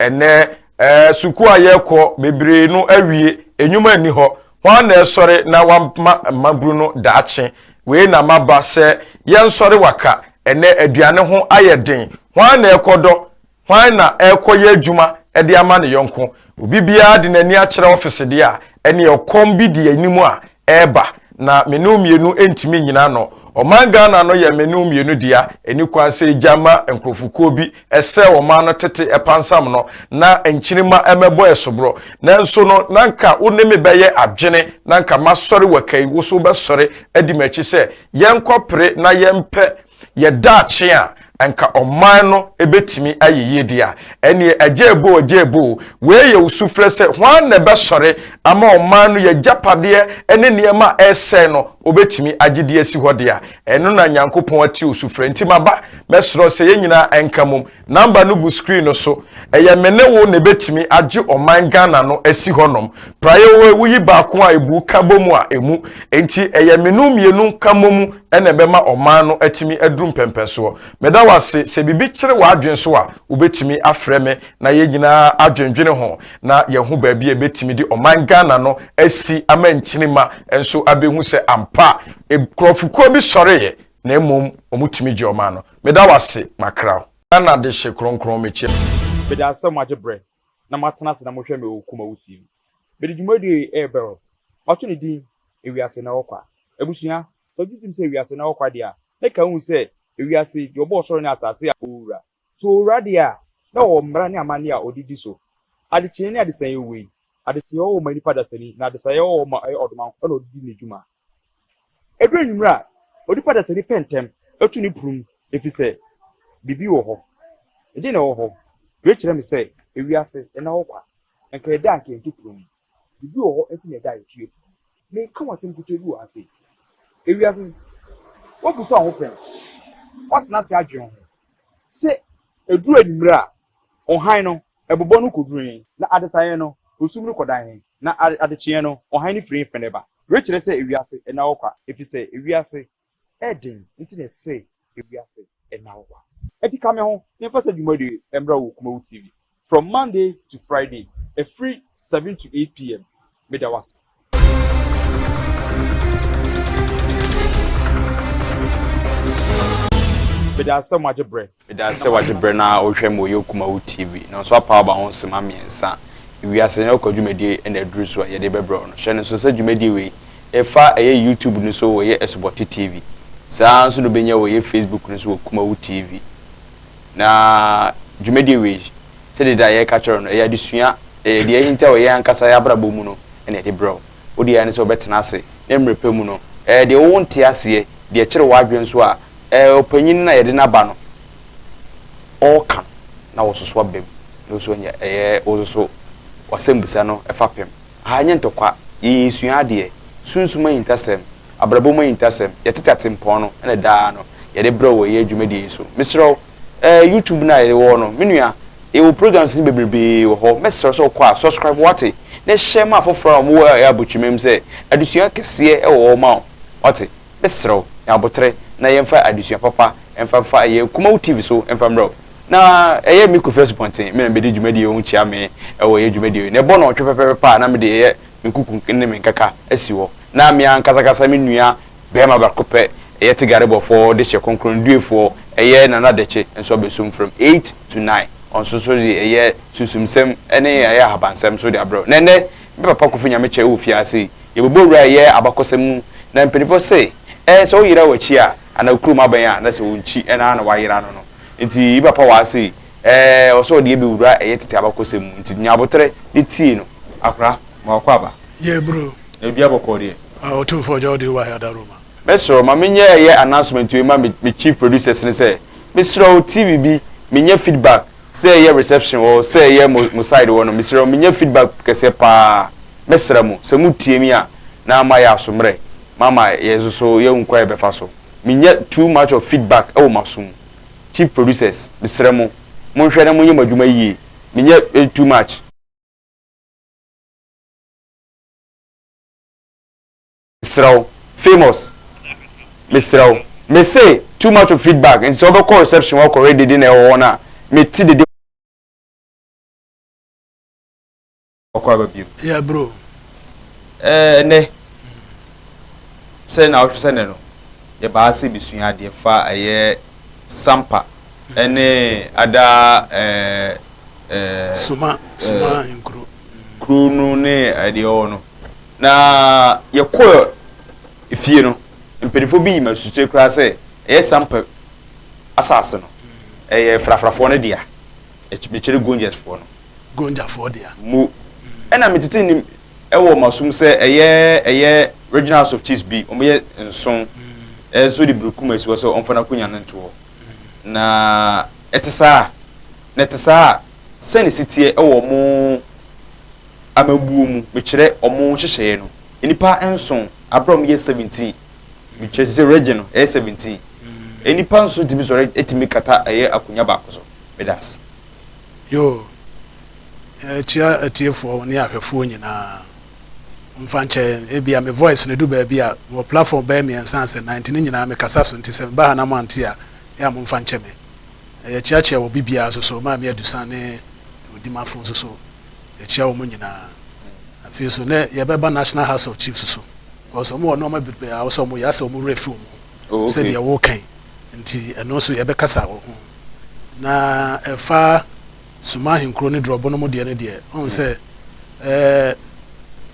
ene suku ayeko bebre no awie enyuma ni ho hwan na esore na wamma mabru no daache we na maba se yensore waka ene aduane ho ayeden hwan na ekodo hwan na ekoye adwuma ede ama ne yonko obi bia de nani a kire office de a ene ekom bi de animu a eba na menumienu entimi nyina no omanga na no ye menumienu dia eni kwanse jama enkrofuko bi ese oma no tete epansam no na enkyirima emebo esobro nanso no nanka wonemi beye adwene nanka masori wakai wo so be sori edimachi se yenkopre na yempe ye daache a anka oman no ebetimi ayeye dia ene ajebo we ye usufre se hwan na be sori ama oman no ye japade ene niema ese no obetimi agide asi hodia eno na nyankopon ati usufre ntimaba mesro se ye nyina enkamum number no bu screen no so eye mene wo ne betimi age oman Ghana no asi honom praye wo yi ba ko a ebu kabomu a emu enti eye menum yenu kamomu ene bema oman no atimi adrum pempeso meda wase se bibi kire wa adwen so a obetimi afreme na ye nyina adwendwene ho na ye hu ba bi ebetimi di oman Ghana no asi ama nkyinima enso abehu se pa ekrofuko bi sore na emom omutimi je oma no meda wase makra na de hye kronkron mechi meda asem agebre na matena se na mohwe me okuma wuti mede dwumadi ebero oto ne din ewiase na okwa ebusua ogidim se ewiase na okwa dia na ka hu se ewiase yo bo soro na asase a owura so owura dia na wo mra ne amane a odidi so adeche ne adesan yewe adeche wo mani pada sani na adesan ye wo odman ko na odidi ne dwuma edru nwura odipa da sani pentem etu ni prum efise bibi wo ho edi na wo ho we kire me se ewiase na wo kwa enka eda anka etu prum bibi wo ho eti na eda etu me ka wasem kutu ebi wo ase ewiase wo bu so ho pen what na se adwen se edru nwura ohan no ebobo no kodruin na adesaye no osumru kodan na adechie no ohan ni free feneba we kire se ewiase na wo kwa efise ewiase Eden nti na say ewiase na wo eti kame ho nefa se dwumadi emra wo kuma TV from Monday to Friday a free 7 to 8 p.m. medawas bedase wagebre na ohwem oye kuma TV na so apa ba ho sema miensa ewiase na ko dwumadi na aduru so ye de bebro no hye ne so se dwumadi we efa eye YouTube ni so wo ye Esboti TV saa nso no benya wo ye Facebook nso wo kuma TV na dwumedi we se de da ye ka choro no ye adesua de ye hinta wo ye ankasa ya brabo mu no ene de bro wo de ya ne so betena ase na mrepe mu no de wo nte ase de kire wo adwen so a opanyin na ye de na ba no o kan na wo soso abem no so nya wo so wasembusa no efapem ha nye ntokwa ye sua de sunsuma intasem abrabo mo intasem yetete mpon no ene da no ye de bro wo ye dwumedi so misro YouTube na ye wo no menua e wo programs ni bebrebe wo ho mesro so kwa subscribe wate na share ma foforo mo ya abotwimem se adusua kese e wo ma wate mesro ya abotre na ye mfa adusua papa emfa ye kuma TV so emfa mro na eye miku first point me na bedi dwumedi wo chia me e wo ye dwumedi na bo na otwe pepepe na me de ye mikuku ne me nkaka asiwo na me ankasa menua bema bakope eye tigare bofo de che konkron duefo eye nana deche enso besum from 8 to 9 on so de eye susumsem ene eye habansem so de abro nene me papa kofu nyame che wo fiase ye bobowura eye abakosem na mpelifo se so yira wachi a ana kuruma ban a na se wonchi ena na wayira no no nti papa wa se oso de bewura eye tete abakosem nti nyabotre de tie no akra ma kwaba ye bro e bia bokode o tu for jodi wa ya daruma mesro ma menye ye announcement we ma me chief producers ni say mesro TV bi menye feedback say ye reception or say ye mo side wono mesro menye feedback kese pa mesra mu se mu tie mi a na ma ya asomre mama ye so ye nkwa e befa so menye too much of feedback e wo masum chief producers mesra mu monhwe na monye madwuma yie menye too much Mr. Famous Mr. Me say too much of feedback and so be call reception work already in a me ti the okwa ba bi Yeah, bro. Ne say na ohwese ne no ye ba ase bisua de fa aye sampa ene ada Suma inkuru. krunu ne ade o no na ye ko efie no mpedifo bi ma susu kra say aye sampa asase no frafrafo no dia me chere gonjes fo no Gonja for dia. mu ena metete ni ewo masum se eye regional house of chiefs bi omoye nson so di brukum asiwo so onfana kunya nto na etesa sene sitie ewo mo amabuo mu me chere omo hyehye no enipa enson abrom ye 17 me chere region 17 enipa nso dibi so etimi kata eye akunya ba ko so medas Yo. Chia atiefo ne ahwefo nyina. Mfanche ebia me voice ne du ba bia wo platform ba me ensanse 19 nyina me kasa so nti se ba na mante a ya mo mfanche me. Chia wo bibia so ma me adusan ne odimafo so chia wo nyina. Afi so ne ye beba National House of Chiefs so. Because mo no ma bibia a so mo ya se mo refu mo. Se de wo kan. Nti eno so ye be kasa wo ho. Na efa Suma hinkro ne drobo no mo de ne de on se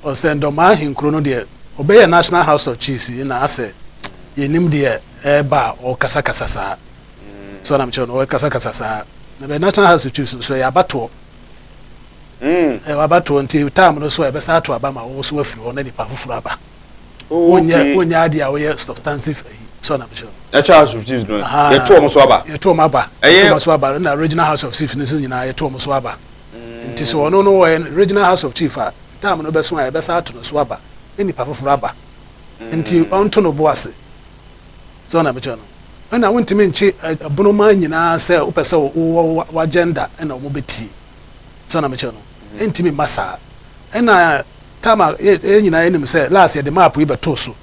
o se ndo ma hinkro no de obey National House of Chiefs na ase yenim de ba o kasa kasa sa so na mche no o kasa kasa sa na be National House of Chiefs so ya bato abato nti time no so e be sa ato aba ma wo so afiri ho na nipa fufuru aba wonya ade a wo ye substantive so na mche House of Chiefs no ye to mo so aba na Regional House of Chiefs ne so nyina ye to mo so aba nti so ono no Regional House of Chiefs a time no be so a be sa ato no so aba eni pa foforo aba nti onto no boase so na becho no na wontimi nchi abono ma nyina se wo pese wo agenda na wo beti so na becho no entimi masa na time nyina enim se last year the map we beto so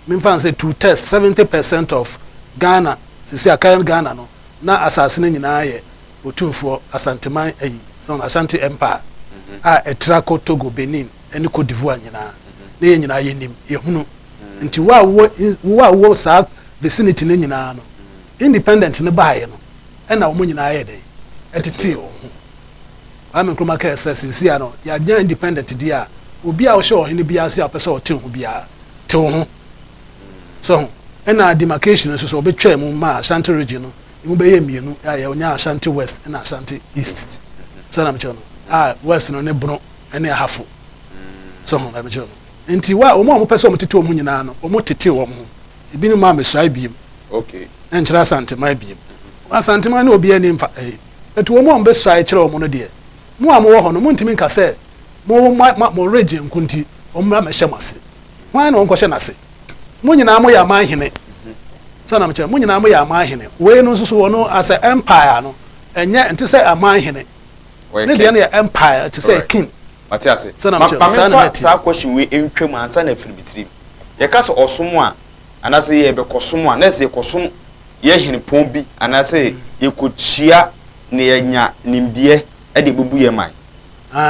memfa say to test 70% of Ghana sisi akan Ghana no na asase ne nyina ye otumfo asanteman so Ashanti Empire a etrako Togo Benin eni Cote d'Ivoire nyina na ye nyina ye nim ye hunu nti wo sa vicinity ne nyina no independent ne baaye no na wo nyina ye dey etiti o ame nkroma ka sisi ano ya nya independent dia obi a wo hye ohene bia se apese o te ho bia te ho so na demarcation so obetwa mu ma Ashanti region no mu be ye mienu ya onya Ashanti West na Ashanti East so na mche no West no ne bro ne hafo so na mche no nti wa omo pese o mtete o mu nyina no o mtete o mu ebi no ma mesua biem okay enchira Asante ma biem Asante ma na obi ani mfa etu omo be sua kire o mu no de mu a mo wo ho no mu ntimi nka se mo region kunti o mra me hyemase wan na onko hye nase mu nyina mo ya manhene so na mche mu nyina mo ya manhene we no so wo no as a empire no enye enti say amanhene ne de na empire to say king Matiase so na mche sa question we entwam ansa na firibitiri ye ka so osomo a anase ye be kosomo a na se kosom ye hene pon bi anase ye kochia ne ye nya nimdie e de bubu ye man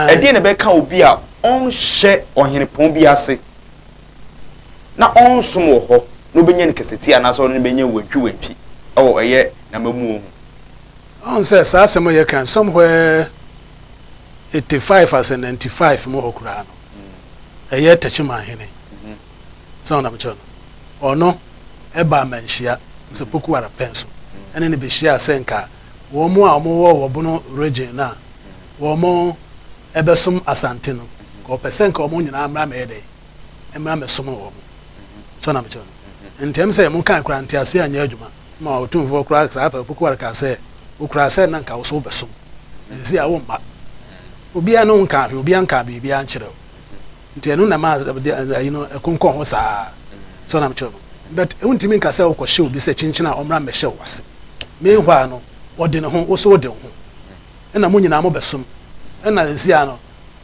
e de ne be ka obi a on hye ohene pon bi ase na on som wo ho no benya ne keseti anase on benya wantwi o eye na mamu on say sa asemo ye kan somewhere 85 as 95 mo okura no eye tachima hene so na mcho ono eba manhia so poku ara penso ene ne be hia senka wo mu a mo wo bono region na wo mo ebesom Asante no ko pesenka wo mo nyina amra me ede emra me som wo mo so na mcho ntem say mo kan kura ntiase anya adwuma ma otumfo kura sa pa poku ara ka say okura say na nka wo so besom si a wo mba obi anu nka obi anka bi ankyerɛ nti enu na ma ekonkon ho saa so na mkyerɛ but untimi nka sɛ okɔhye obi sɛ chinchina ɔmra mɛhyɛ wase me hwa no ɔde ne ho oso ɔde ho ɛna mo nyina mo bɛsom ɛna nsi ano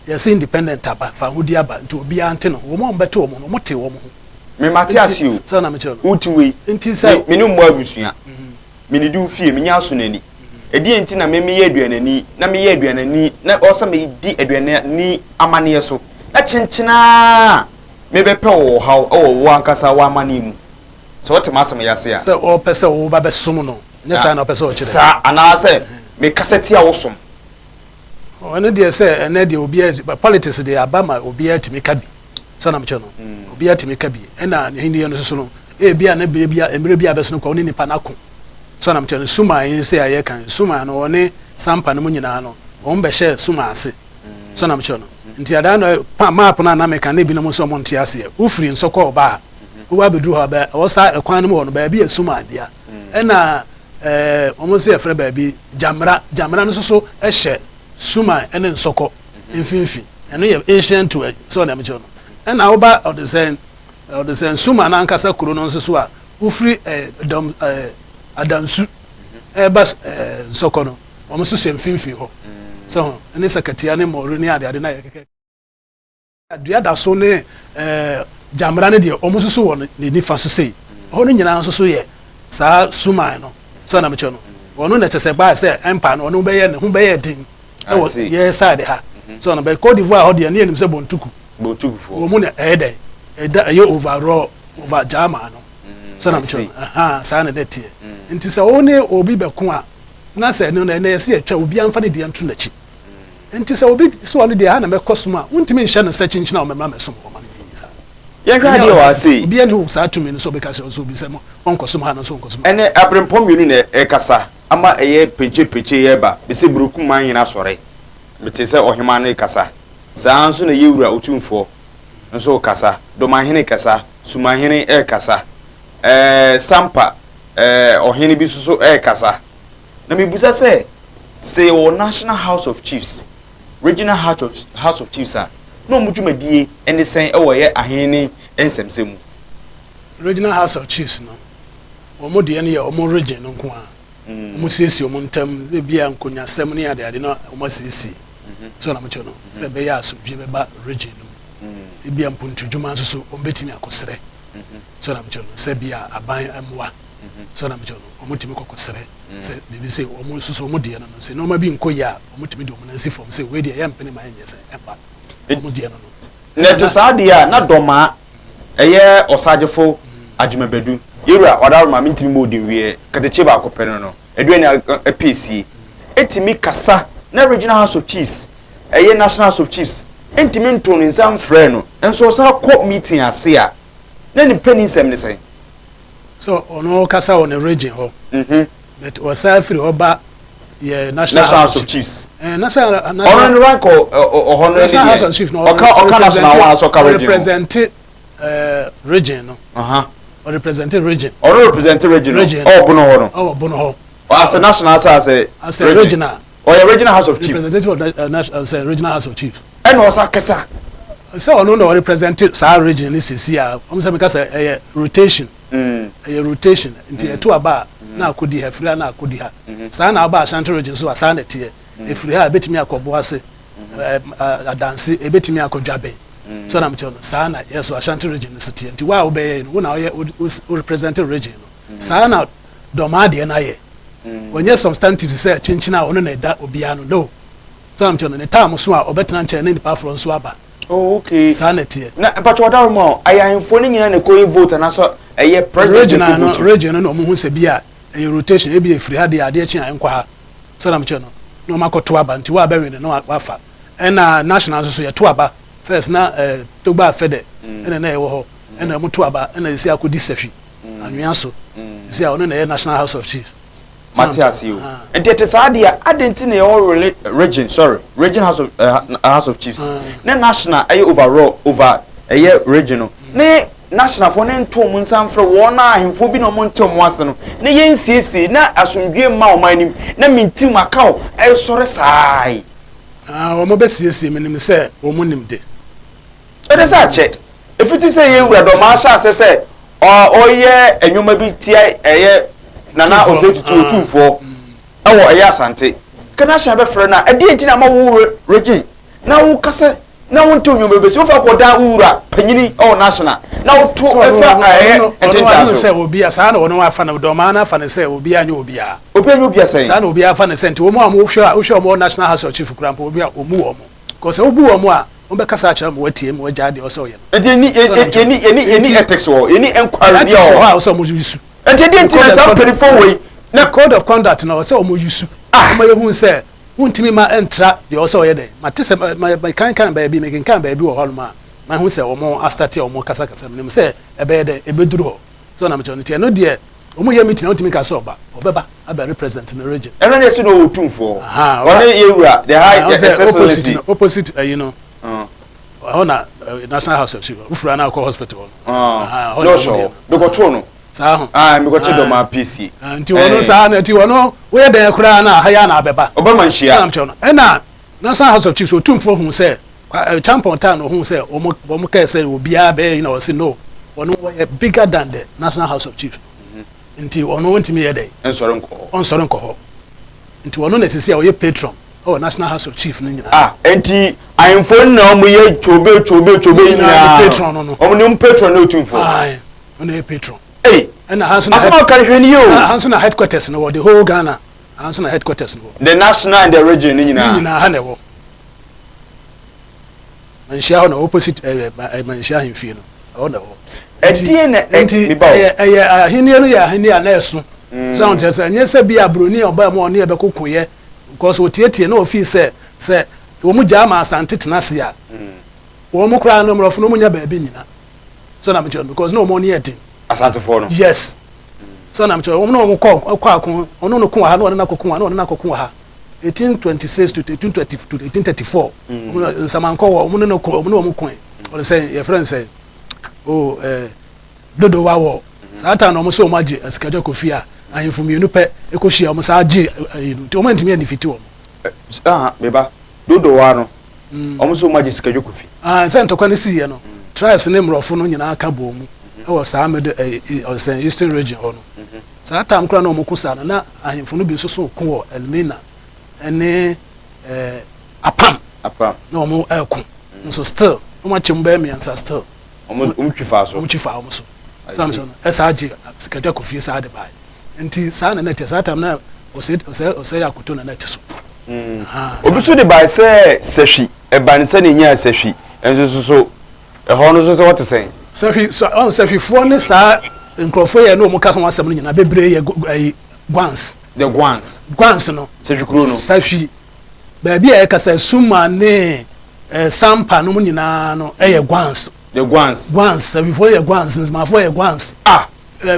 yɛsɛ independent aba fa hodi aba nti obi ante no wo mo mbɛte wo mo no mo te wo mo ho me Matiase o so na mkyerɛ uti we nti sɛ me no mbo abusua me ne du fie me nya so nani edi enti na me ye aduanani na me ye aduanani na osa me di aduanani amane so na chenchena me be pe wo haw wo ankasa wa amane mu so what masem yase ya so o pese wo ba besom no nya sa na pese o kire sa ana se me kaseti a wo som ono de se ene de obi politics de abama obi atimi ka bi so na mche no obi atimi ka bi ena hindi no so no e bia na bia emre bia beso no kwa oni nipa na ko so na mche no suma yin se aye kan suma no one sampa no nyina no on be hye suma ase so na mche no nti ada no map na me kan na bi no so mo ntia ase ufiri nsoko oba wo abedru ha ba wo sa ekwan no mo no ba bia suma adia ena omo se efre ba bi jamra no so ehye suma ene nsoko mfinfi ene ye ancient to so na mche no ena wo ba of the sen suma na ankasa kuro no so a ufiri adansu bas nsoko no omo so se mfinfi ho so ene sakatia ne mo ni ade na ye keke adua da so ne jamra ne de omo so wo ne nifa so sei ho no nyina so ye sa suma no so na mche no wono na chese ba se empa no no be ye ne ho be ye din ye side ha so na be Cote d'Ivoire ho de ne enim se bontuku fo wo mu ne eda ye overall over jama no so na mche sa na de tie nti se wo ne obi be ko a na se ne na ye se atwa obi amfa ne de ntu na chi nti se obi so wo ne de ha na me kosoma wontimi nhye no se chinchina o memra mesom o ma ne ye gra de wa sei obi ene ho sa tumi no so be ka se so obi se mo onkosoma ha no so onkosoma ene aprempom yunu ne kasa ama eye peche ye ba be se buruku man yina sore bete se ohima no kasa saa nso na yewura otumfo nso kasa do mahene kasa sumahene kasa sampa ohene bi so kasa na mebusa se o National House of Chiefs Regional House of Chiefs no mudwumadie ene sen ye ahene ensemsemu Regional House of Chiefs no omo de ene ye omo region no nko a omo sisi omo ntam e bia nkonya sem ne ade no omo sisi so na mche no se be ya so dwe be ba region no e bia mpuntu dwuma so ombetimi akosere so na mche no se bia aban amwa so na mche no omo timi kokosere se bibi se omo so omo de no se no ma bi nkoya omo timi de omo na sifom se we de ya mpene ma enye se eba omo de no net sadia na doma eye osagefo ajumabedu yura wadaro ma mintimi modi wie kateche ba akopere no eduani APC etimi kasa na Regional House of Chiefs eye National House of Chiefs entimi nton nsam frɛ no enso sa kɔ meeting ase a na ni penny sem ne sen so ono kasa on a region ho but wasa free oba ye National House of Chiefs national ono rank o National House of Chiefs no oka national one so ka region represent region no or represent region or represent region oh bono ho as a national as a regional or a Regional House of Chiefs representative of national Regional House of Chiefs and also kesa so no represent sa region ni sisi a o say because rotation rotation nti to aba na akodi ha free na akodi ha sa na aba Ashanti region so asa na tie e free ha betimi akobo ase adanse e betimi akodwabe so na mche no sa na yes Ashanti region so tie nti wa obey no na o represent region no sa na domade na ye onye substantives say chinchina ono na da obia no so na mche no ne time so a obetena nche na nipa fro so aba oh okay sanity na but what are more ayanfo ni nyina na ko vote na so eye president region no mo hu se bia rotation e bia free ha de ade chi an kwa ha so na mche no makoto aba nti wa ba wen no wafa na national so ye to aba first na togba fede na ye wo ho na mo to aba na isi akodi safi anwia so isi a ono na ye National House of Chiefs Matthias you and it is adia adenti na your region House of Chiefs na national ay overall over a regional na national for na nto mu nsam frɛ won na ahemfo bi no mo ntom wase no na yensiesie na asomdwe ma o manim na mintim akaw ay sore sai o mo besiesie menim sɛ o mo nimde e de sa che efiti sɛ ye wura do ma sha sɛ o ye enwoma bi tia eye nana osetutu tumfo ewo eya asante kana sha be frɛ na ade enti na ma wo region na wo kase na wo nto nwom bebesi wo fa koda wura panyini o national na to efa ententa so obi asa na wono afa na do ma na afa na say obi anya obi a obi asa sa na obi afa na sent wo mo hwe mo national house of chief krampa obi a omu wo mo because obu wo mo a wo be kasa akira mo watie mo wagya de o so ye enti eni ethics wo eni enquiry dia o so mo yusu enti de enti na some 24 way na code of conduct na o say o mo yusu ma ye hu say wuntimi ma entra de o so ye de ma tese ma kan ba bi me kan ba bi wo holma ma hu say o mo astati o mo kasa nim say e be de e beduru ho so na me chọ ntia no de o mo ye meeting wuntimi ka so ba obeba aba represent in the region eno na esi no otumfo one ye wura the high opposite you know ona national house of chief ufura na call hospital no sure be go to no sa ho me go chedo ma PC nti wono sa na nti wono wo ye den kura na ha ya na abeba obama nhia na mcho no na national house of chiefs otumfo hu say champion town hu say o mo ka say obi a be you know say no wono we bigger than the national house of chiefs nti wono wontimi ye dey ensoro nko ho nti wono na sisi a wo ye patron oh national house of chief no nyina enti ayinfo na omo ye chobe nyina patron no omo ni patron na otumfo ono ye patron and Asama can you Hansuna headquarters no the whole Ghana Hansuna headquarters no the national and the region nyina ha newo manhia no opposite manhia himfie no o newo edie na enti ahini no ya ahini na esu sound say nyese bia broni oba mo ne be kokoye because otietie na ofi say wo mu jama asante tenase a wo mu kra no mrofo no mu nya ba bi nyina so na me because no mo ne etin asante for no yes so na mcho no mo kwa akon ono no kun ha no na kokun ha no na kokun ha 1826 to 1820 to 1834 nsamanko wo mo no mo kun o say your friend say dodo wa wo sata no mo so mo age Sikadwa Kofi a ahemfo mienu pe ekohia mo sa age nti o mo ntimi andifiti wo beba dodo wa no o mo so mo age Sikadwa Kofi say ntokwa ne siye no trials ne mrofo no nyina aka bo mu o sa me on say eastern region ho no sa tam kra na o mokusa na ahemfo no bi so ko wo Elmina ene apam na o mo ekun so still o ma chimba me ansa still o mo twifa so so sam so esa age Sikadwa Kofi sa de bai nti sa na net sa tam na o say yakuto na net so obi so de bai say sehwi e ban say ne nya sehwi enso so e ho no so what say Seffi for ne sa nkrofo ye no mo ka ho asem no nyina bebre ye guans the guans no Seffi kro no Seffi ba bia ye kasa suma ne sampa no nyina no ye guans the guans Seffi for ye guans ma for ye guans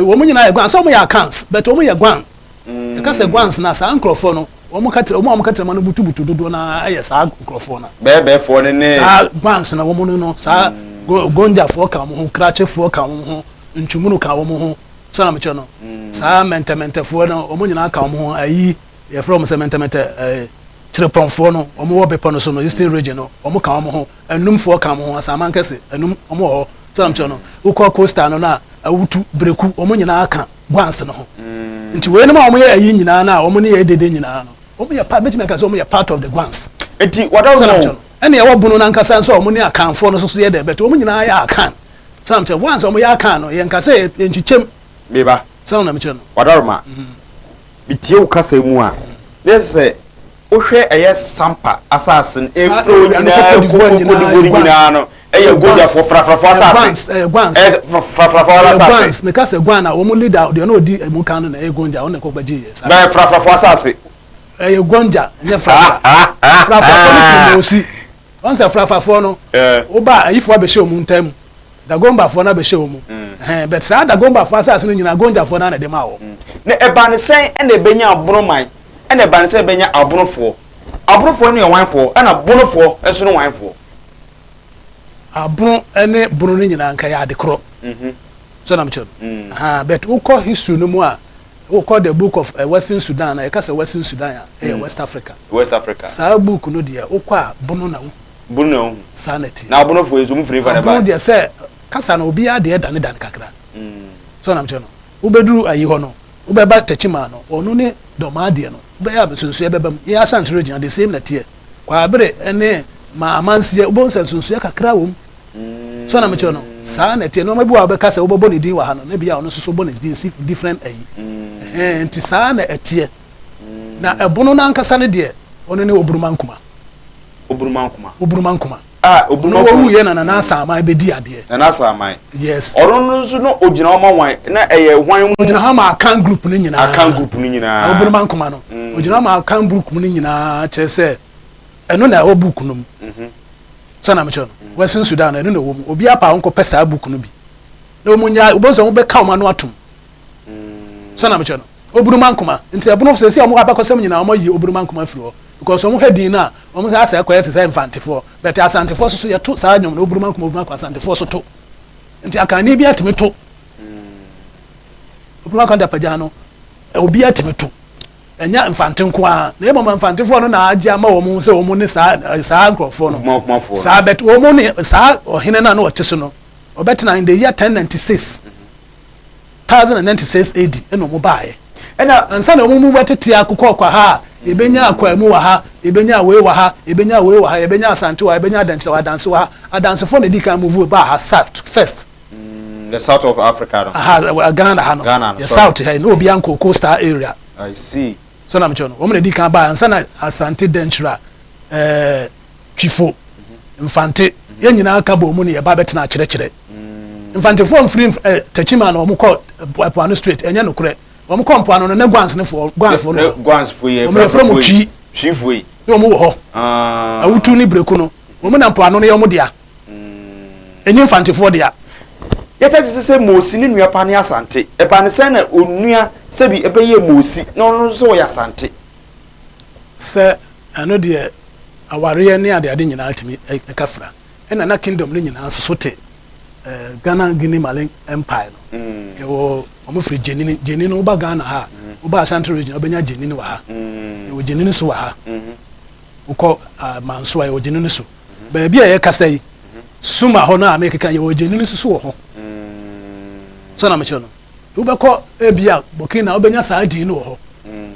wo mo nyina ye guans so mo ye accounts but wo mo ye guan ye kasa guans na sa nkrofo no wo mo katira ma no butu dodo na ye sa nkrofo na be for ne sa guans na wo mo no sa gonja fo ka mo ho krache fo ka mo ho ntwumunu ka mo ho so na me che no sa mentemente fo no o mo nyina ka mo ho ayi ye from se mentemente trepon fo no o mo wo bepo no so no eastern region no o mo ka mo ho anum fo ka mo ho asama nkese anum o mo ho so na me che no ukọ costa no na awutu breku o mo nyina aka gwanse no ho nti we no ma o mo ye ayi nyina na o mo ne ye dede nyina no o mo ye part me ka so o mo ye part of the gwans enti what else ene yawo bunu na nkasa nso omo ne akanfo no so ye de beto omo nyina ya akan samche once omo ya akan no ye nkasa enchichem beba so na meche no wadarma bitie wo kasa mu a this ohwe eye sampa assassin efro nyina no eye goja for frafrafo assassin guans frafrafo assassin me kasa guana omo leader de no odi emu kan no na eye gonja one ko gbaji ye ba frafrafo assassin eye gonja nye frafrafo no osi once frafrafo no oba ayifo abehye omu ntam da gomba fo na behye omu but sa da gomba fo assassin nyina gonja fo na de ma wo na eba ne sen e na benya abroman e na eba ne sen benya abronfo ne wanfo e na bonofo e so no wanfo abron ene bron ni nyina nka ya de kro so na mche but uko history no mu a uko the book of Western Sudan na e ka say Western Sudan ya West Africa sa book no dia uko a bono na sanity na bonofo ezo mu free for ba dia say kasa na obi ade e dan kakra so na mche no ubeduru ayi ho no ubeba techima no onu ne domade no ubeya abesunsu ebebam ya asante region the same na tie kwa abere ene ma amansie ubonsa sunsu kakra wom so na mche no saa na tie no mabu abeka se obobo ne din wa ha no na bia ono so bo ne din different nti saa na etie na ebono na nkasa ne de ono ne oburumankuma oburumankuma wo ye na sama ebedi ade na sama yes oro nso no ogina oma wan na eye hwan ogina ha ma kan group ne nyina oburumankuma no ogina ma kan group ne nyina chese eno na obuku no so na mecho no Western Sudan eno na wo mu obi apa onko pesa buku no bi na omunya obozo mo be ka oma no atum so na mecho no oburumankuma nti ebono so se omo abakosem nyina omo yi oburumankuma firi ho because omo heading na omo say asa kwese say infantefo but asantefo so ye to saa nyom na oburumankuma asantefo so to nti akani bi atime to oburumankuma da paja no obi atime to enya infantenko a na emo infantefo no na agye ama omo se omo ne saa nkrofo no saa bet omo ne saa ohene na no oteso no obetina in the year 1096 AD eno mo baaye ena ansa na omo mu betete akukọ kwa ha ebenya akwa mu wa ha ebenya we wa ha ebenya asante wa ebenya adanse wa adanse wa adanse for na dika move ba ha south first the south of Africa no Ghana ha no the south here no obi anko coastal area I see so na mchono omo na dika ba ansa na asante denchra twifo infante ye nyina aka ba omo ne ye ba betena kire infante for free tachima na omo call Puano street enya no kure omo kom Puano no na guans fo ye from chief we yo mo wo ho awutu ni breku no omo na Puano no ye omo dia enyi infante fo dia yeta se mosi ni nua pa ne asante e pa ne se na onua se bi ebeye mosi na ono so ya asante se ano de aware ne ade nyina atimi ekafra ena na kingdom ne nyina so sote Ghana Guinea Mali Empire no ewo omo free jenini no ba Ghana ha oba Ashanti region obenya jenini wa ha ewo jenini so wa ha uko manso ewo jenini so ba bia ye kasa yi suma ho na amekeka ewo jenini so wo ho so na mecho no ubekọ ebia Burkina obenya saadi no ho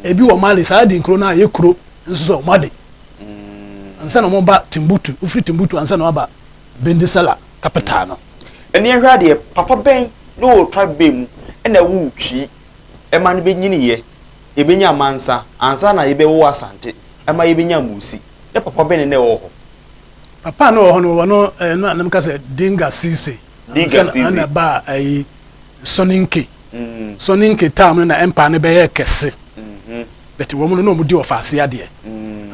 ebi wo Mali saadi nkro na ye kro nso so Mali ansa na mo ba Timbuktu ufri Timbuktu ansa na ba Bendisala capital no eni ehwa de papa ben no tribe be mu na wu twi e ma ne benyini ye e benya mansa ansa na ye be wo asante e ma ye benya musi e papa ben ne wo ho papa no ho no no na me ka say dinga sisi na ba ai soninke soninke tam na empa ne be ye kese but wo mu no mu di ofase ade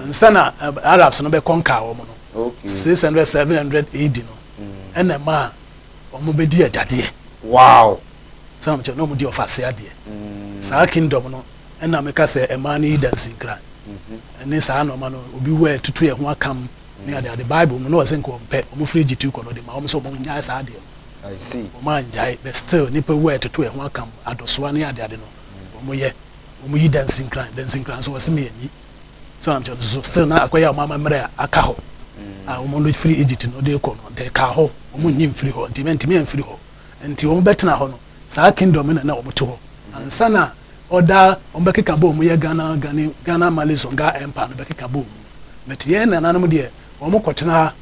ansa na Arabs no be conquer wo mu no 600 700 AD no ena ma omo be di adade wow some che no mu di ofase ade sa kingdom no ena me ka say e ma ni dancing kra ene sa no ma no obi we tutu e ho akam ni ade Bible no se nko mpe omo free gitu ko no de ma omo so omo nya sa ade I see omo anjai but still ni pe we tutu e ho akam adosoa ni ade no omo ye omo yi dancing kra so wase me yi so am che so still na akoya mama mre aka ho omo no free Egypt no de ko no de ka ho omo nyim free ho ntimi free ho nti omo betena ho no sa kingdom na omo to ho ansa na oda omo bekeka bo omo ye Ghana Mali Songa Empire no bekeka bo but ye na nanom de omo kwotena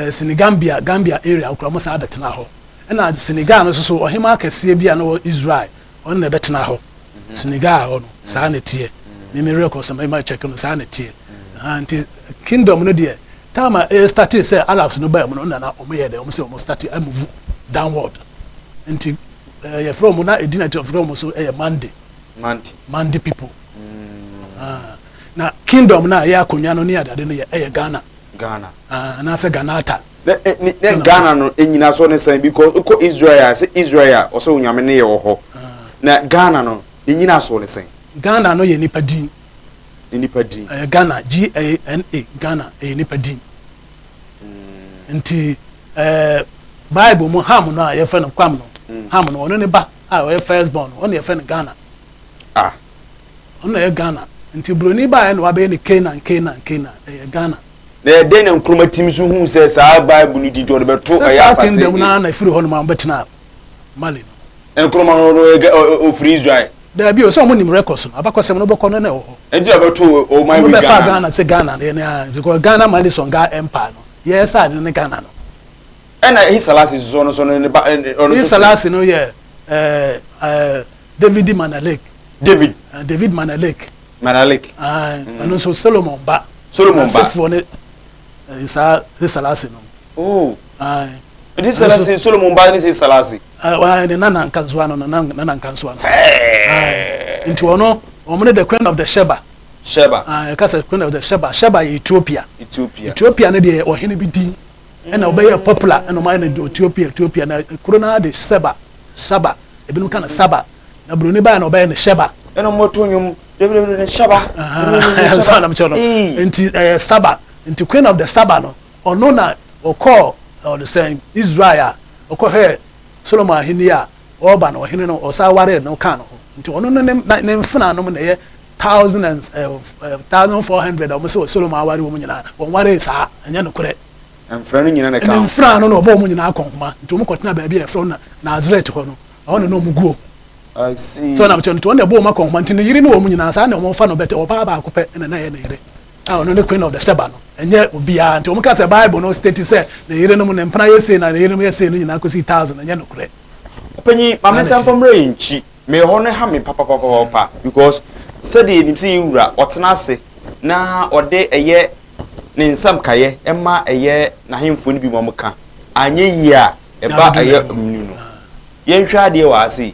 Senegambia Gambia area okura mo sa betena ho na Senegal no so ohima akese bia no Israel on na betena ho Senegal ho no sa na tie me record some my check no sa na tie anti kingdom no de tama started say Arabs no ba no na omo ye de omo say omo started move downward nti ye from na edinate from so Mandi people na kingdom na ya akonya no ne adade no ye Ghana na say Ganata Ghana no enyina so ne san because uko Israel say Israel also unyame ne ye wo ho na Ghana no enyina so ne san Ghana no ye nipa din Ghana GANA Ghana e nipa din nti Bible mu ham no a ye fa no kwam no ham no ono ne ba a o ye first born ono ye fa no Ghana ono ye Ghana nti broni ba ye no wa be ne Canaan e Ghana na de na nkroma tim so hu se sa Bible ni di do be to ya sa kingdom na firi ho no ma betina Mali no nkroma no o free Israel there be so mo nim records no abakosem no boko no na ho enti abeto o my we Ghana say Ghana because Ghana Mali Songa Empire no yes I ne Ghana no ena he Salasi so no ne ba he Salasi no yeah David Manalek David Manalek and so Solomon ba for ne isa he Salasi no oh this Salasi Solomon ba ni Salasi wa ne nana nkanso ano nana nkanso ano nti ono omune the queen of the Sheba kasa queen of the Sheba Ethiopia ne de ohene bi din ena obeye popular ena ma na Ethiopia na corona de Saba ebinu kana Saba na broni ba na obeye ne Sheba ena moto nyum de Sheba so na mchono nti Saba nti queen of the Saba no ono na okọ the saying Israel okọ he Solomon ahenia oba na ohene no osaware no kan no nti ono ne mfuna no na ye 1400 almost Solomon aware wo nyina won ware sa anya no kore amfrano nyina ne kan amfrano no obo mu nyina akonkoma nti mo kotena ba bia efro na Nazareth ho no ono no muguo I see so na mcho nti ono ebo ma konkoma nti ne yiri no wo mu nyina sa na mo fa no bete oba ba akopɛ na ye ne yire ono ne queen of the Sheba no enye obia nti o mka say Bible no state say ne yire no mu ne mpana yese na ne yire no yese no nyina akosi 1000 anya no kore opanyi mamesa mpomre nchi me ho ne ha me papa because said ni msi yura otena ase na ode eye ne nsam kaye ema eye na hemfo ni bi mo mka anye yi a eba eye mnu no yenhwa de wa ase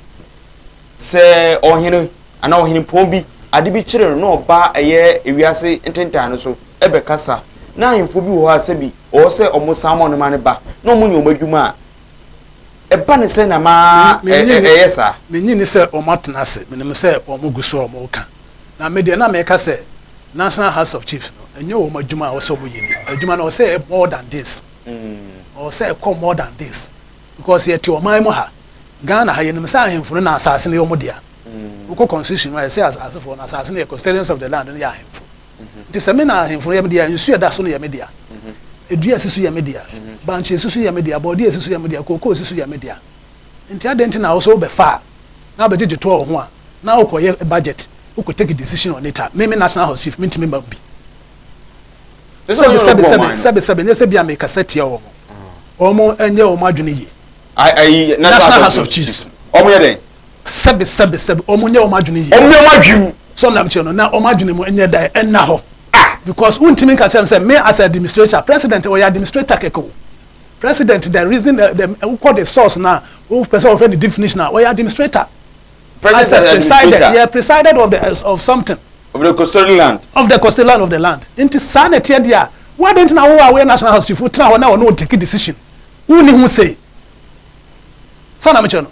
se ohene ana ohene pombi ade bi kire no ba eye ewiase ententan no so ebe kasa na hemfo bi wo ase bi o se omusamo no mane ba na omunye omadwuma eba ne se na ma eye sa menyi ni se omatena ase menim se omuguso omuka na media na meka se National House of Chiefs no enye wo madwuma o se omuyini adwuma na o se more than this o se come more than this because yet o man mo ha Ghana ha yenim se ahemfo na asase ne yo mo dia uko constitution wa say asase for na asase ne custodians of the land ne ya ahemfo nti se me na ahemfo ya media nsu ya da so no ya media edua sisu ya media banche sisu ya media body sisu ya media koko sisu ya media nti adenti na wo so be fa na be didi to ho a na ukoye budget uko take a decision on it me National House Chief me ntimi bi sabe nyese bia me kasete ya omo enye omo adwene yi ai National House of Chiefs omo ye den sabe omo nye omo adwene yi omo adwene so na mche no na omo adwene mo enye da enna ho because untimi ka say me as administrator president or administrator keko president the reason the call the source now who person of the definition now or administrator presided of something of the coastal land of the land into sanity there why don't now we National House Chief try now no take decision who ni who say so na mecho no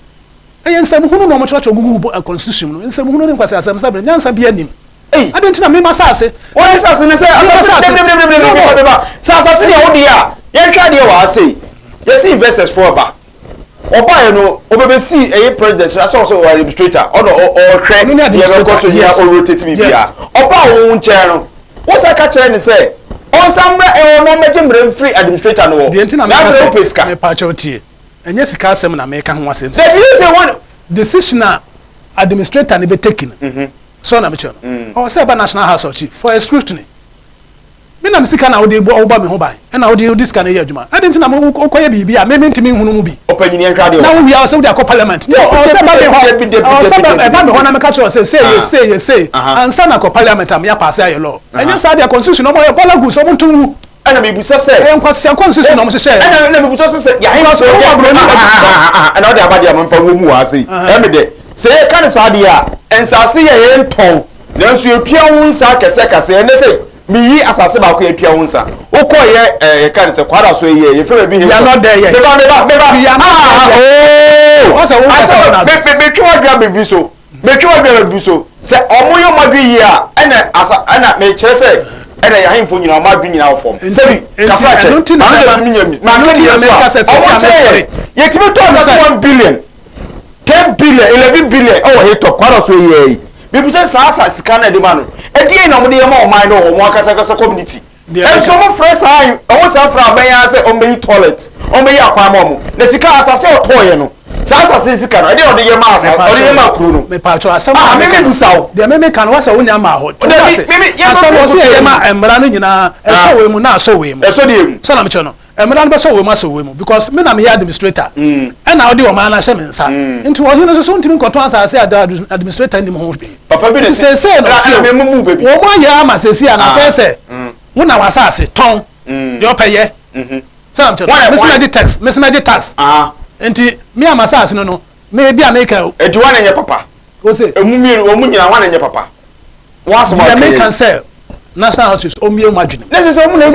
ensem hunu no mo church ogugu constitution no ensem hunu ni kwase asem sabe nyansa bia nim I don't know me masase why sase ne say sase ne wo dia ye twa dia wa say yes investors for ba oba no obebesi eye president also administrator or hwe ye record so here or rotate me bia oba wo nche no wo say ka kire ni say on samra e no mejimre free administrator no wo na peska me pa chotie enye sika asem na me ka ho asem say one decision administrator ne be taken so na me cho o say ba National House of Chief for a scrutiny me na msika na odi oba me ho ban e na odi this kan e adwuma adenti na mo koye bibia me ntimi hunu mu bi opanyini en twade na wo wi so dia ko parliament no o say ba me ho na me ka cho say ansa na ko parliament am ya pass aye law enye sa dia constitution no mo ye bola gu so mo ntu ana me busa say en kwase constitution no mo hye ana me busa say ya hin so ana odi abade am fa wo mu wa say e me de say kan sa dia ensase ye nton na nso etua wonsa kese ene say mi yi asase ba ko etua wonsa ukoye kan say kwara so ye fe bi he ya no there yet me twa dwa bebi so say omoyo madwi yi a ana me kire say ena ya himfo nyina madwi nyina ofom sebi kapra che ma no sumi nyami ma no dey ye timi to 1 billion 10 billion 11 billion oh he to kwara so ye bibu say sa sika na de ma no edie na mo de ma o man no mo akasa community and some friends are o say fra ban ya say o me toilet o me akwa mo na sika asase o toye no Sasa sisi kan ade ode ye ma asa ode ye ma kuro no me pa cho asam me busaw de me kan wasa wonya ma ho asam wo se ye ma emra no nyina eso we mu na so we mu eso de mu so na me cho no emra no be so we mu aso we mu because me na me administrator e na ode o ma na hye me nsa nti wo hino so ntimi nkoto asase administrator ni mo ho papa bi de se no me mu baby wo mo ya ma se si ana pese wo na wasase ton de opeye so na me cho me sinaji tax enti me amasase no me bia make enti wan enye papa o se emumiru omunyina wan enye papa was ma make can say national houses omie madwene na se omu na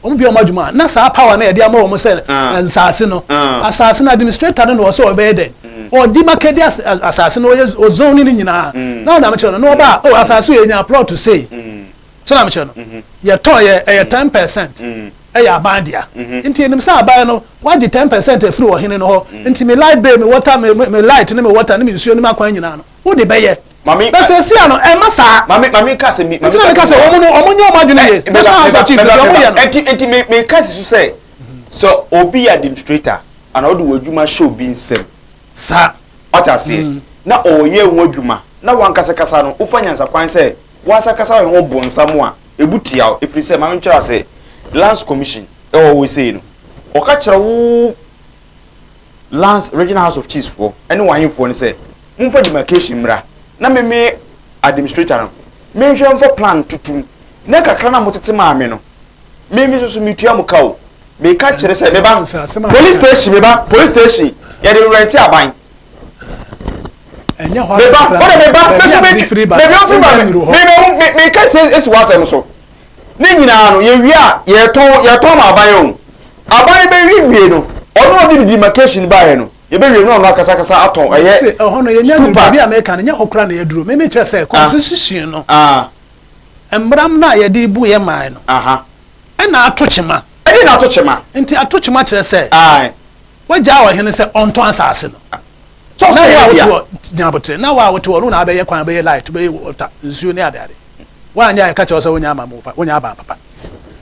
omu bia madwuma na sa power na e dia ma omu se nsase no asase na administrator no so obey den o di makedi asase no o zone ni nyina na me chono no ba o asase ye nya plot to say so na me chono ye to ye 10% eya abandia nti enim sa aban no waji 10% afiri wo hene no ho nti me light bill me water me light ne me water ne me nsuo ne makwan nyina no wo de beye mami bese sia no e masa mami ka se mi mami ka se omo nyo madwene ye national chief omo ye no enti me ka se say so obi administrator ana odu wadwuma show bi nsem sa ota se na oye wadwuma na wankasa kasa no ufanyansa kwan se wasa kasa ho bonsam a ebutia efiri se mami nkyira se Lands Commission, always say no. Okachawu Lands Regional House of Chiefs for anyone in for say, Mumfa demarcation mra. Na me administrator no. Me hwe for plan tutu. Na kakra na motete ma me no. Me so mitua muka o. Me ka kire say me ba police station me ba police station. Ya de rent aban. Enya ho. Me ba me ka say esi wasem so. Ni nyina no ye wia ye ton aban be wie no ono odi demarcation ba no ye be wie no no akasa aton eye no ye nya bi America nya hokra na ye duro me kire say constitution no embram na ye di bu ye man no e na atochema nti atochema kire say waja wa hene say onto ansase no so say ya nyabotre na wa wote no na be ye kwan be ye light be ye water nsuo ne adade wanya ka cho say wonya amamopa wonya aba papa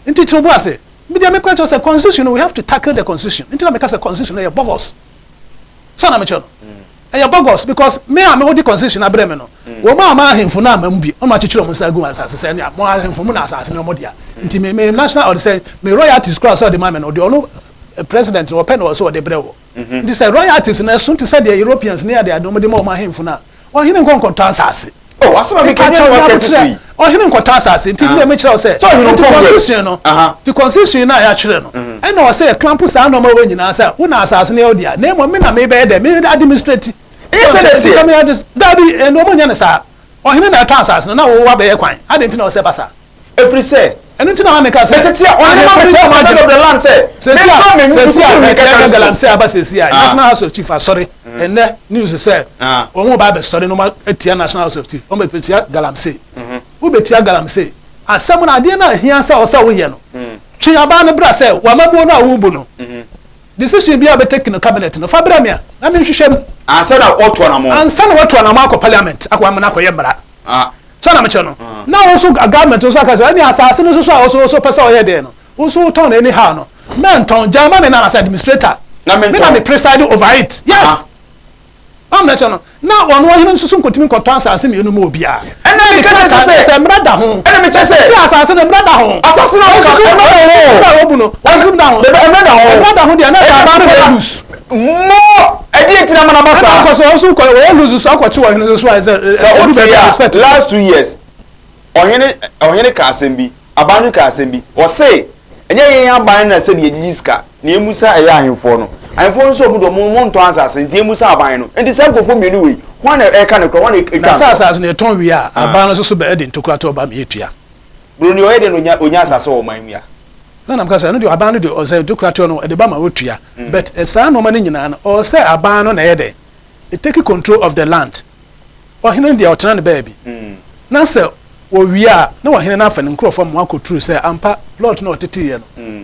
nti tinubu ase media make kwa cho say constitution we have to tackle the constitution nti na make say constitution e bogus so na me cho e bogus because me am odi constitution abre me no wo ma ahemfu na amam bi o ma chichiro mo say gu asase say na mo ahemfu mo na asase no mo dia nti me national or say me royalties cross so the man no the ono president or pen or so the brewo nti say royalties na so nti say the Europeans na they adom de mo ahemfu na o hine nkonko to asase oh asema me kanya wa kesi o hine nkwata asase nti me kire o say so hine constitution no the constitution na ya kire no e na o say clamp sa no ma we nyina say wo na asase na odia na mo me na me be de me administrative dabi no mo nya ne sa o hine na ta asase na wo wa be ye kwan ade nti na o say basa every say eno nti na ha me ka say tete o hine ma protect of the land say me galam say abasa si national house of chief sorry enne news say o mo ba be story no ma etia national house of chief o me petia galam say wo betia galam say asem na ade na hia say o say wo ye no twi aba ne bra say wa mabu no a wo bu no decision bi a be take no cabinet no fa bra me a na me hwehwem ansa na woto na mo akọ parliament akọ amana akọ ye bra so na me che no na wo so government so aka say any asase no so so pesa o ye de no wo so ton any how no men ton jama me na as administrator na me na me preside over it yes am na che no na ono wo hinu susu nkotimi nkoto asase me no mo obia ena me ka say mrada ho ena me che say asase na mrada ho asase na wo bu no wo da ho mrada ho dia na ba no lose mo edi etina mana basa because so ko we lose so akọ chiwa hinu so respect last 2 years onyene ka asembi abanu ka asembi o say enye yen aban na se de yiska na emusa eya ahemfo no ahemfo so obudo mo nto ansase nti emusa aban no enti se gofo mienu we wan na e ka ne kro wan e ka asase na eton wi a aban so be edi ntokura to ba me etua bro ni o ede no onya asase o man wi a so na mkasa no de aban no de o say ntokura to no e de ba ma wotua but esa no ma ne nyina no o say aban no na e de it take control of the land o hene dia o tena ne baby na say wo wi a na wo hene na afa ne nkrofo mo akoturu say ampa plot no tete ye no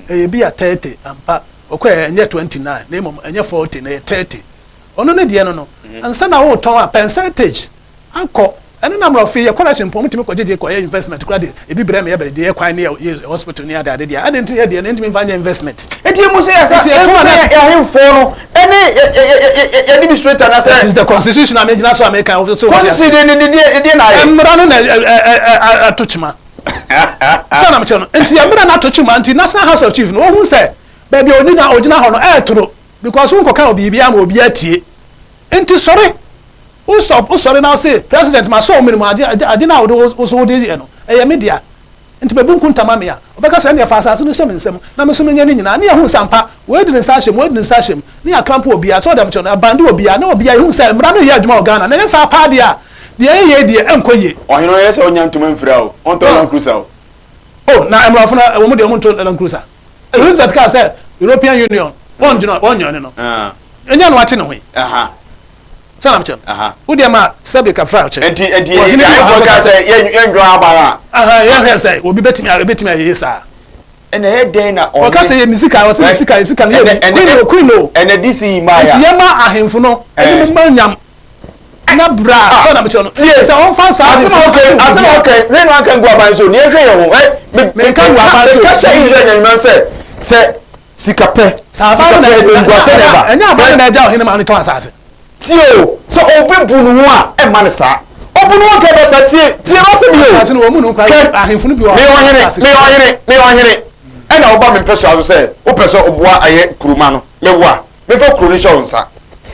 e bi a 30 ampa okwa enye 29 na emom enye 40 na 30 ono ne die no ansa na wo ton a percentage anko ene na mrofi ye collection pom timi kwajeje kwa investment kura de ebi brem ye be de kwan ne hospital ne ade dia ade nti ye de ne ntimi fanya investment enti mu say ya hemfo no any administrator na say is the constitution American so American so constitution dey na ye mmra no na atochima so na mche no enti mmra na atochima enti National House of Chiefs no hu say baby ogina ho no toro because won koka obi bia ma obi atie enti sorry sorry now say president ma so minimum ade na wo so dey no e media nti bebu nkuntama me a obeka se na fa asase no sem nsem na me so menya ni nyina na ye hu sampa we di nsa hyem ni akrampo obia so dem chono abande obia na obia ye hu se mra no ye adwuma ogana na ye sa pa de a de ye de enkoye ohino ye se onya ntuma mfira o onto na cruiser o oh na emrafo na wo mu de wo nto na cruiser Elizabeth ka say European Union won no enya no ate ne ho aha sana mchem udi ma sabe ka fra che enti ya ka say ye ndwo abara ye hwe say obi betimi aye sa ena ye den na o ka say musika o say musika na ye queen ena disi ma ya enti ye ma ahemfu no eni mo manyam na bra so na mchem no say on fan sa asema okay renu aka ngwa ban so ni ye hwe ye ho me ka ngwa ban so ka say Israel nyan say sikape sa ngwa se neba enya ba na ja ohene ma no to asase tio so obebunu ho a e ma ne sa obunu ho ke be sa tie ba se bi o asase no wo mu no kwa ahemfunu bi o me ohene e na oba me peso aso se o peso oboa aye kuruma no me wa me fa kuruni sho nsa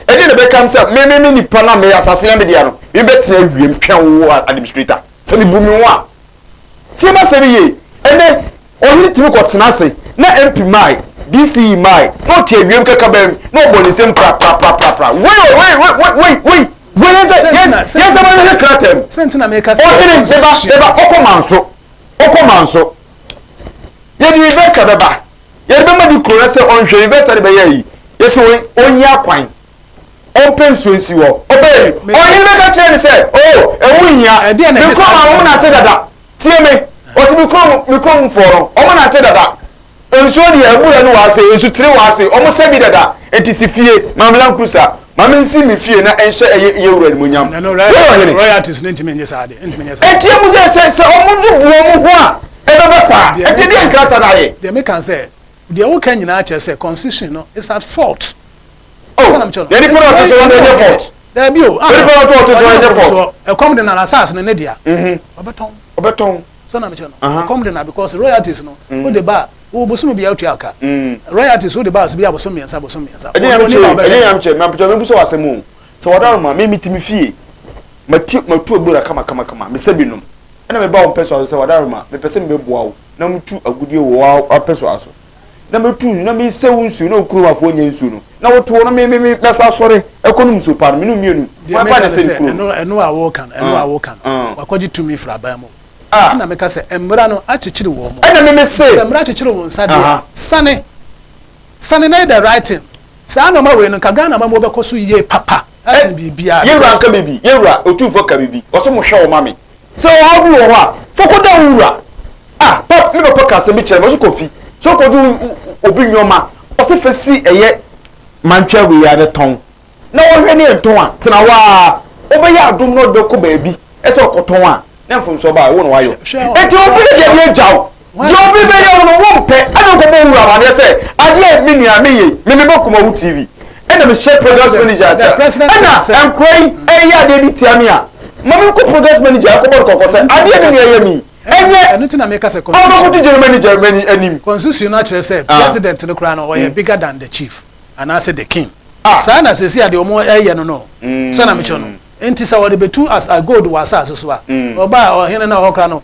e de be kam se me nipa na me asase na me dia no me betina wiem twan wo administrator se me bu mi ho a tie ba se bi ye ene ohene timi ko tena se na MP mai DC mai no tie wiem kaka bam no boni sem pra wait yes am na kratem sentina make us deba okomanso ye di investor beba ye be ma di kro se onhwe investor be ye yi yes onyi akwan open so nsi wo obey onyi be ka chere se ewunya me ko ma wo na te dada tie me o ti mi kro foro o mo na te dada enso di ebura no wase enso tire wase omo sabi dada entisifie mamlan krusa mama nsi mi fie na enhye eye wura ni monyam no royalties no ntimi nyesa ade etie mu se omo du buo mu ho a ebeba sa etie di nkrata na ye they make am say the wo kan nyina che say constitution no is at fault they di put out so one dey fault there be o they put out so one dey fault e come de na asas ne dia obeton so na me che no come de na because royalties no o de ba wo bosom bia otu aka royalties wo de ba so bia bosom miensa ene yam che me pjo me buso wasemu so wadaro ma me mitimi fie matu ogbora kama me sabinum ena me ba wo peso so wadaro ma me pese me boa wo na mutu agudie wo apeso aso na metu na me sewu nsu na okuru mafo nya nsu no na wo to no me mesa sore ekonum so pa me no mienu wa pa na se nkuru eno awo kan wakoji tumi fra ba mo na meka se emra no achichiri wo mo ena me se emra achichiri wo nsa de sane na the writing sa no ma we no kaga na ma mo be koso ye papa asin bibia yewura nka bibi yewura otufo ka bibi oso mo hwe wo mame se wo bi wo ho a fokoda wura pap me papa ka se mi chere mo so kofi so ko du obi nyoma oso fesi eye mantwa we ya de ton na wo hwe ne ton a tena wa obeya adum no de ko baabi ese okoton a na mfom so ba wo no wayo eti obi de de jaw obi be ye no wo mpe ana ko bo wura ma ne se ade mi nua me ye me bokuma wu TV ena me share progress manager ena enkwai eya de bi tiame a mama ko progress manager akobor kokko se ade mi ye mi enye enu na make us a constitution manager many anim constitution na chere say president no kra no we bigger than the chief and I say the king sa na say ade omo eye no so na me cho no enti sa wode betu as a gold was as so a oba ohene na hokra no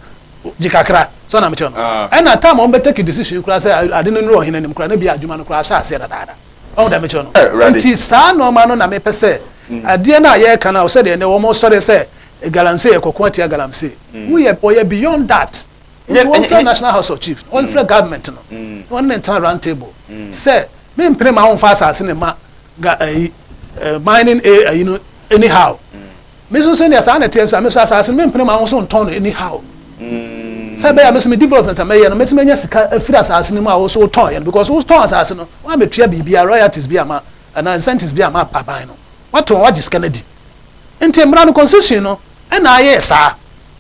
jikakra so na me cho no ena time on be take decision kra say ade no no ohene nim kra na bi adwuma no kra sha say dada oh da me cho no enti sa no ma no na me pese ade na ye kana o say de ne wo mo sorry say galamse ekokwati galamse we are beyond that one for National House of Chiefs one for government no one enter round table say me mpre ma won fa asase ne ma mining you know anyhow me so say say na tie say me so asase me mpre ma won so ton anyhow say be ya me so me development am ye no me nya sika afiri asase ne ma wo so ton because wo ton asase no wa me tua bibia royalties bia ma and incentives bia ma aban no what to what is Kennedy enti mra no constitution no and I sa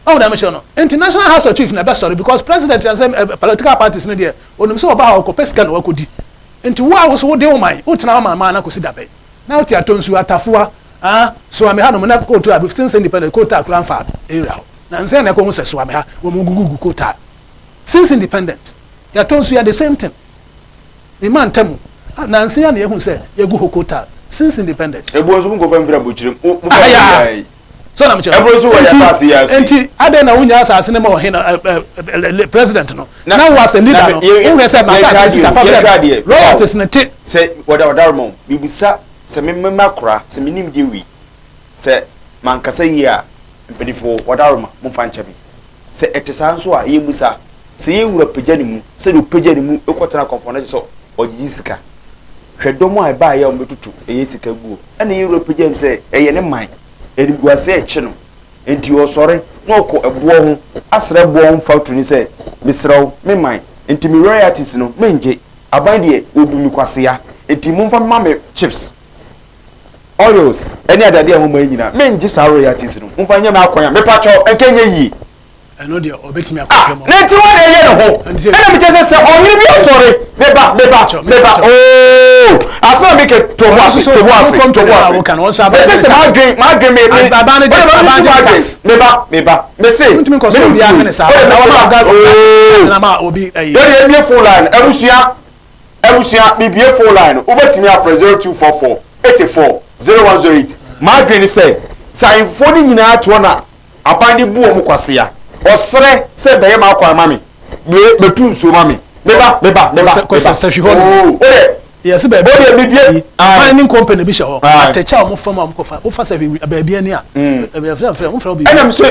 oh da me no international House of Chiefs na be sorry because president and some political parties no there onum say oba ha ko pesika no wakodi Into what was what they my Utana man Kusidabe. Now Tiatonsu Atafua, so I may have no go to since independent quota clan fab area. Nansen I come say so I may have Gugu quota. Since independent, Yatonsu are the same thing. The man temu. Nansen and Yahoo said, Yagu quota since independent. It was go from Butcher. So I'm sure. And I don't know when you ask cinema or president. No, now was a leader. You said, my royalties in a tip. Say, whatever Darmon, you be sat, say, Macra, say, Minim Dewey. Say, Mancassia, and before what Arma, Mufanchabi. Say, it is answer, you musa. Say, you were Pejanimu, say, you Pejanimu, Okotana components or Jessica. Credomo, I buy your Mutu, a Jessica Goo, and the European say, a mine. And you say, Chino, and you are sorry, no co a born, as a born fortune say, Miss Row, me mine, and to me royalties no, menje, a bandy will be Muquasia, and Timon from Mammy chips. Oils, any other day, men just are royalties, Mufanya Malcolm, me patcho, and Kenya ye. I know the obey me. Let's one a year home. And I'm just saying, oh, you be sorry. Never. Oh, I saw make it to was to was. Can also have this. My dream, Never. Me say, because the happiness. Oh, be a full line. Ebusia, be a full line. Over to me after 0244 84 0108. My dream is say, sign 40 in a tuana. Upon the boom Muquasia. Osre se be ma kwa mami me tu so mami meba oh yes be bibie mining company bi sha atecha o fam am kofa o fa se ba bia ni a mo fra bi enam se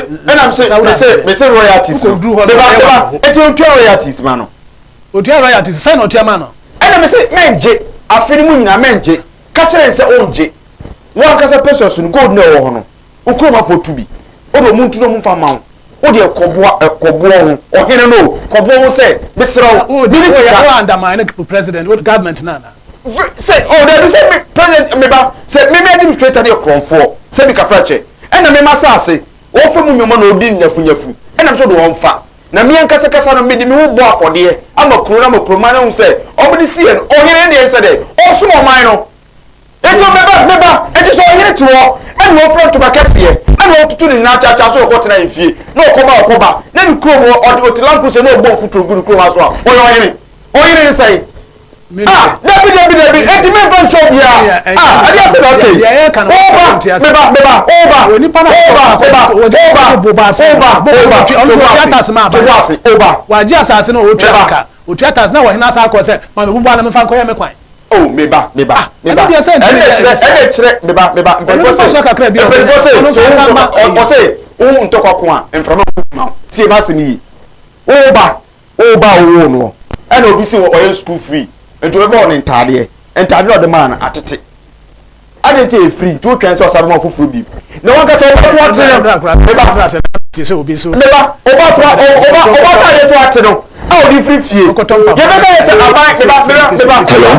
royalties meba etu royalties ma no otu royalties say no otu ma no enam se menje afeni mu nyina menje ka kire se onje won kasa pesos no gold na wo ho no okroma fotu bi o do mu ntuno mu fa ma o de kobo ohene no kobo say misra minister ya undermine president what government na say oh they say me president meba say me administrator dey kronfo say be kafrache and na me masase o fa mu nyoma na odi nyafunyafu and am so do won fa na me ankasa kasa no me de me wo bo afode amakro ma na hu say obodi sie no ohene dey say dey o so mo man no eto meba enti so ohene to and no front to bakase and no to ni na cha so ko tena enfie na okoba na ni krom o de otilanku se na ogbo futuro guru krom aso a oyere ni say David enti me fan show bia I just said okay over waji asase na o tuaka o tuatas na wo hina sa ko se ma me bubu na me fan ko ye me kwan oh meba ene chere meba mpelfo say o ntokwa ko a enframa ma tie ma se ni oba wo no ene obi si o school free ento be on ntade o de man atete adete e free to transfer sabe fufuru bi na won ka se o to ate meba se obi so meba oba to to ate no how di free fee you be say aban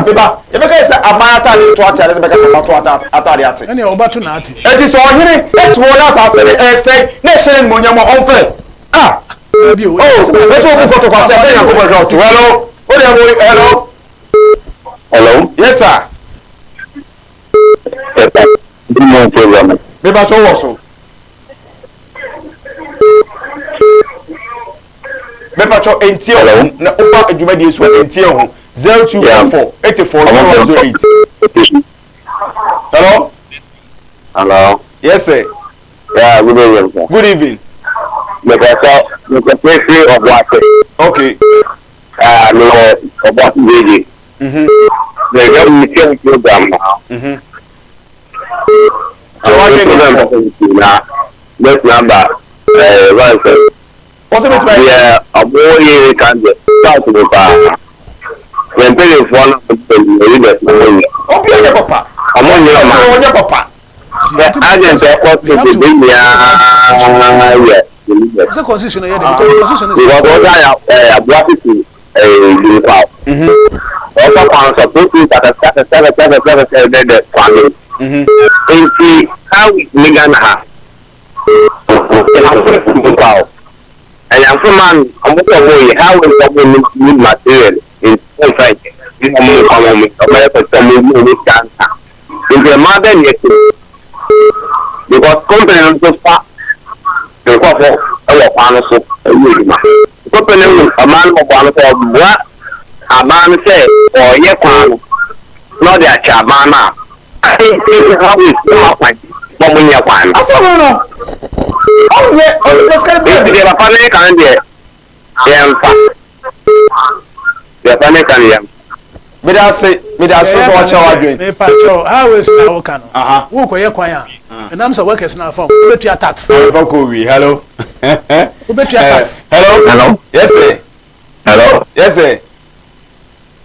meba you be say aban atade to ate be say to atade ate ene oba to na ate enti so ohiri etu na asase say na hye ni monyam onfe bi o let's go photo kwa say yanko go to hello hello yes sir good morning program meba to wo so meba to entie na oba adwuma die so entie ho 0244 84 008 hello yes sir yeah good evening the president of what okay no about the the government program this number what's it right yeah a boy can start with when pay for okay papa among your papa the agent of the yeah it's a constitution here the constitution is also on supporting that family how Megan ha and I'm from man I'm boy how we need material in fact because company also start the cover our partners so company a man of one of what a man say or ye pan not their chabana I think how is happen from your pan no oh yeah just can be the family can be the family can me da say so watch our again me pacho how is na work no wo ko ye kwan a enam say workers na form we betu tax Foko we hello we betu tax hello yes sir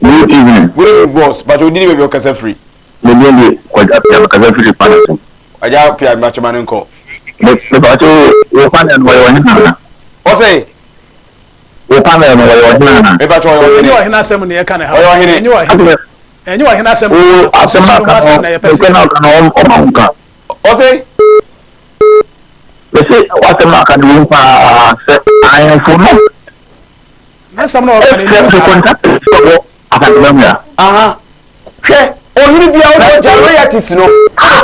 good evening boss but we didn't be okasa free me dey okasa free panel aja pia match man nko me pacho wo panel wo yo ni o say wo panel wo yo ni me pacho yo ni wa hina asem ne ye kan ha enyi wa hina asem na ye pese na kan o manka o say bese wasema kan wo pa ayen fo no na sam na o kan ni contact ko akademia hwe o yiri bia o royalties no o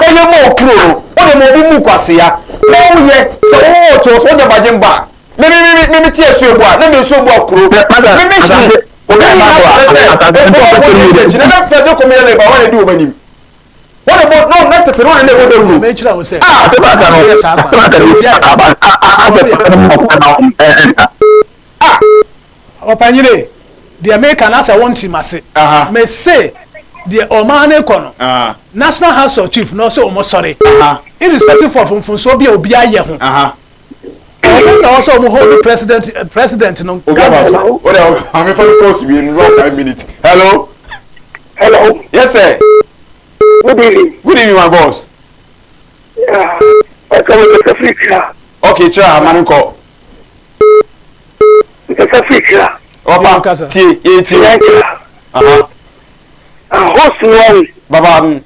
ye mo okuro o de mo bi mu kwase ya na o ye se o to so de baje mba me tie so ebu a na me so ebu okuro me hwe o na na fe de ko me le ba wa de o banim what about no not to run le go do me chira wo se opanyire the American as I want him ase me say the omane kono National House of Chief no so almost sorry irrespective of funfunso bia obi aye ho no also hold the president no what I'm for post we in 1 minute hello yes sir good evening my boss yeah welcome to Africa okay cha manko it's Africa opa tie 18 host one baba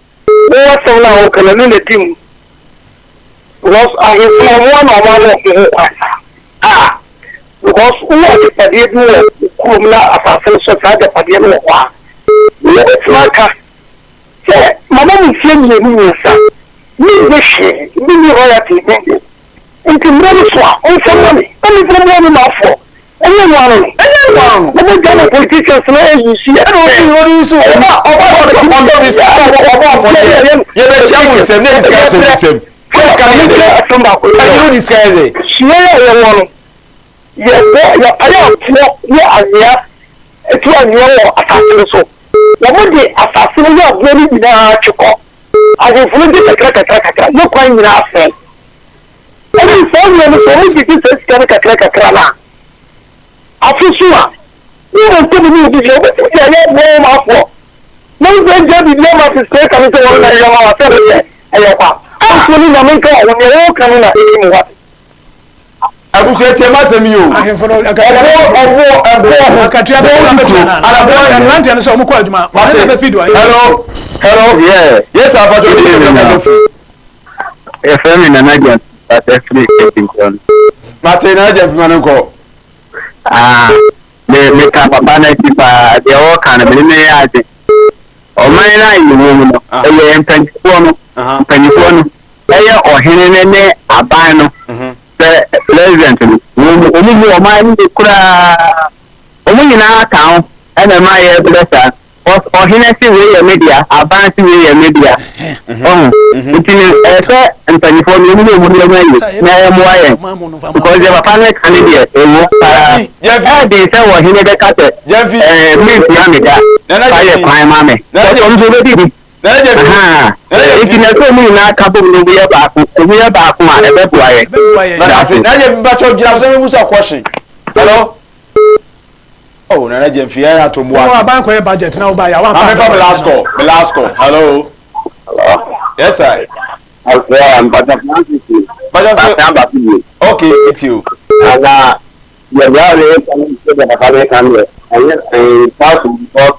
what so now can the team because I inform one of because what the idea kumla assassin so that the idea no wa it's like say mama mi fie ni sa ni she ni royalty ni into money so on some money only ma for anyone the Ghana politicians no you see no so oba this you be chairman same na discussion the same you discuss it share your one ya aya etu anyo assassin so wo de assassin ya go ni na chiko agofun de kakra no kwan ni na afa any so you so we be this kakra na afusua ni mo to ni bi yo be ya no ma fo no be je bi no ma se kan se won na yo ma se re ayo pa afuni na men ka won yo kan na e mo wa abusu etie masemi yo ahemfo no obo akatia be ana Atlanta no so mo ko aduma na be feed wa hello yes abajo e femi na nadia at every getting Martin na je fima nko me ka papa na ti pa de o kan me ne ya je o mai na yi wo no e ye mpanifo no e ye ohene ne aban no president omu o mai ni kura omu nyina town ena ma ye blessa o hina si we ye media aban si we ye media ntini efe mpanifo ni mu na ye mo aye because the papa ne kan dia ewo de se wo hina de kate me fi amida aye kwan ma me o mzo be di iti na so mu na ka bo no bu ye ba ku ma e be bu aye na je bacho gira so me busa question hello oh na je fi ya to mu wa ban ko budget na wo ba ya wa I'm from the last call hello yes sir I'm okay it's you ana ya le kan se kan le aye pass because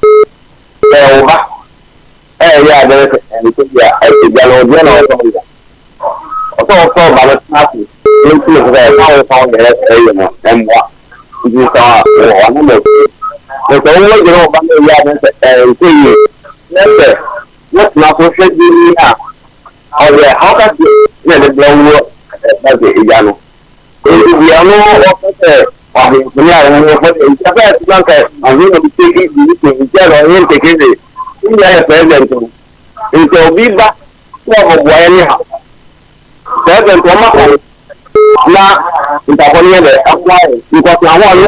ya de en que ya lo bien o to ba la tafi ni que se va a poner no en moi y está o no the only you know about the what not for sure how can you let the blow that's the Yano. We are no we are I'm going to take it in the president. Into Viva, anyhow. President Tomahawk. Now, in the acquired because I want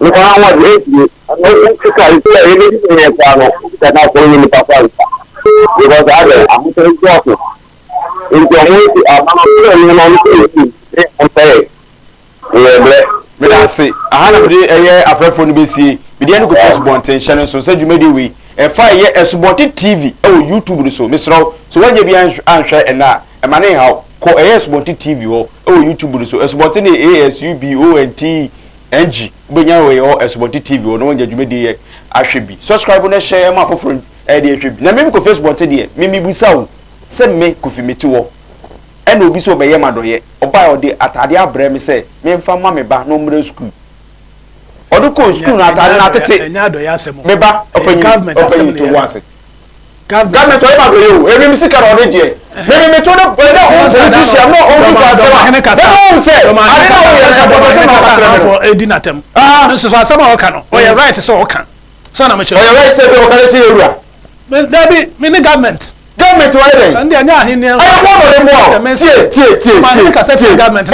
look at what you that I told you because I'm important. In me da say aha na de afrefo no be sie me de no go Facebook tension so say dwumadi we e fa ye Esubonte TV e wo YouTube no so mesro so wanya bi anhwe e na e mane ha ko Esubonte TV wo e wo YouTube no so Esubonte na ASUBONT NG benya we o Esubonte TV wo no wanya dwumadi ye ahwe bi subscribe na share ma foforo e de ahwe bi na me ko Facebook de me busa wo se me kofi meti wo ena obi so be ye madoye oba ode atade abrɛ me se me mfa ma me ba no mre school odu ko school na atade na tete enya adoye asemo me ba opanyi to wase government so e ba do yo e mi Sikadwa ode je me to no o politician no o du kwa asema me no say ade na o ye na bo se na ka kire me for edinatem so asema o ka no o ye right so o ka so na me chere o ye right say o ka le ti ewura me ni government why then and anya hin ne I follow them more tie government o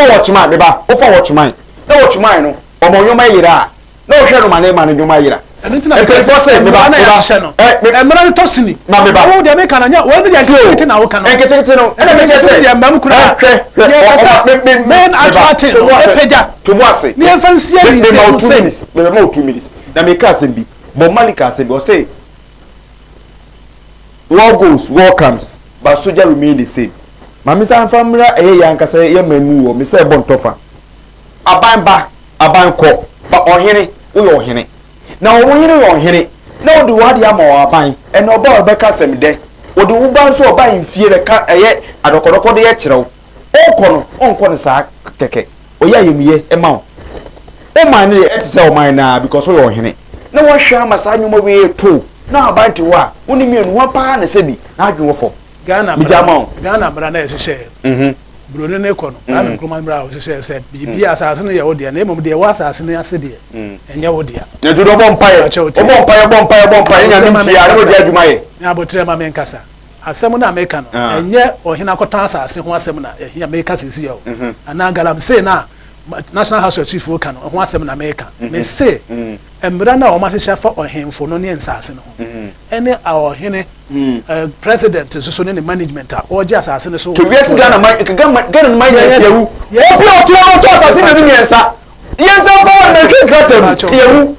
watch man me ba o for watch man na watch man no o mo nyoma yira na o hwe no man ma no nyoma yira e person say me ba e mra to sini na me ba o de me kan anya o de kete na o kan no kete no e na me say ya mbam kura men attracting e peja to boase ni enfansia ni say me ma 2 minutes na me ka asem bi bo malika asem bi o say war goes, war comes, but soldier remain the same. Mami sa family yankasa ye manu wo me say bon tofa. Aban ba, aban ko, ba ohene, wo yo ohene. Na wo ohene yo ohene. Na wo de wade ama wo aban, e na oba obeka sem de. Wo de wo ban so oba mfie be ka eye adokodoko de ye kirew. Onko no sa keke. Oya yemiye e ma wo. O man ne e say o man na because wo yo ohene. Na wo hwa amasa nyoma we to. Na abanti wa woni mienu wa pa na sebi na adwenwo fo Ghana bra na ehye bro ne ko no na me kroma bra o hye se bi asase no ye wo de na emom de wa asase no ase de enye wo de na do bo mpaye nya nim ti are wo de adwuma ye na abotre ma me nkasa asem na America no enye ohina kotan asase ho asem na ehia America sisi ye o ana galam say na National House of Chief wo kan ho asem na America me say embra na o ma hye fa ohemfo no ne nsase no ene a ohene president so ne management a o je asase ne so to yes Ghana man yewu o fi o ti o to asase ne ni ensa yensa fo won na twe kratem yewu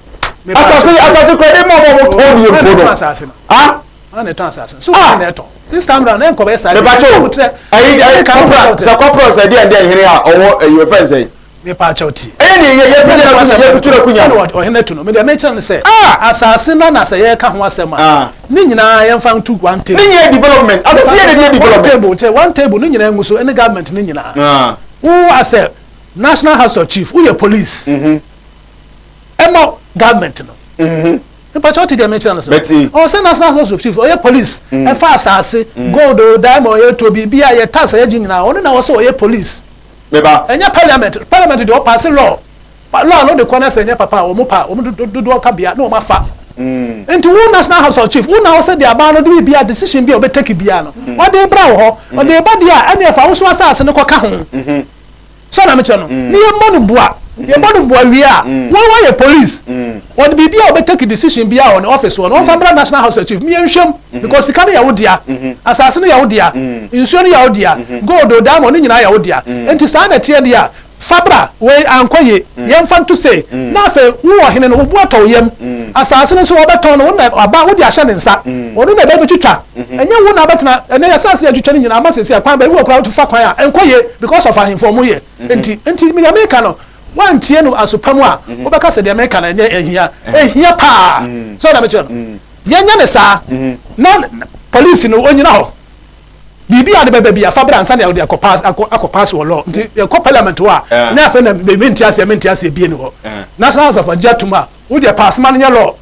asase credit mo to di empo no ana to asase so ne to this time round en ko be sa me ba cho ayi corporate say dey and dey here a owo you friend say me pa choti eni ye pitura kunya o hene to no me dey mention say asase na say ye ka ho asema ni nyina ye mfa ntu one table ni nyina development asase ye dey development one table ni nyina nguso any government ni nyina who as a National House of Chief who ye police emo government no me pa choti dey mention say o say National House of Chief o ye police e fa asase gold diamond ye to bibia ye tax ye nyina o na wo say o ye police Beba. Enya parliament do pass law. Law no de corner say enya papa o mo do kabia no ma fa. Enti who National House of Chief, who now say the about no do be a decision be o be take bia no. What dey bra ho, o dey ba dia ene fa wo so asase ne koka ho. So na me che no. Ni ye mo boa. Ye mo boa wi a. Won ye police. What be bia o be take decision bia on office one. Won fa bra National House of Chief. Me nhwem because the can ya wo dia. Asase ne ya wo dia. Insuo ne ya wo dia. Gold diamond ne nyina ya wo dia. Enti sa na tie dia. Fabra we ankoye yem fan to say na fe wo hene no obu ato yem asase no so obeton no na aba wo di ahye ne nsa onu na be twitwa enye wo na betena ene asase ya twitwa nyina ama sese akwan ba wo kra to fa kwan a enkoye because of ahemfo mo ye enti me America no wan tie no asopam a wo beka se de America na enye ehia pa so na be che no yenya ne sa na police no onyina ho bibi ade bebe bia fa bra nsa na de akopass wo law nti ko parliament wa na afa na menti ase bie ni ho national house of ajatuma wo de pass man nya law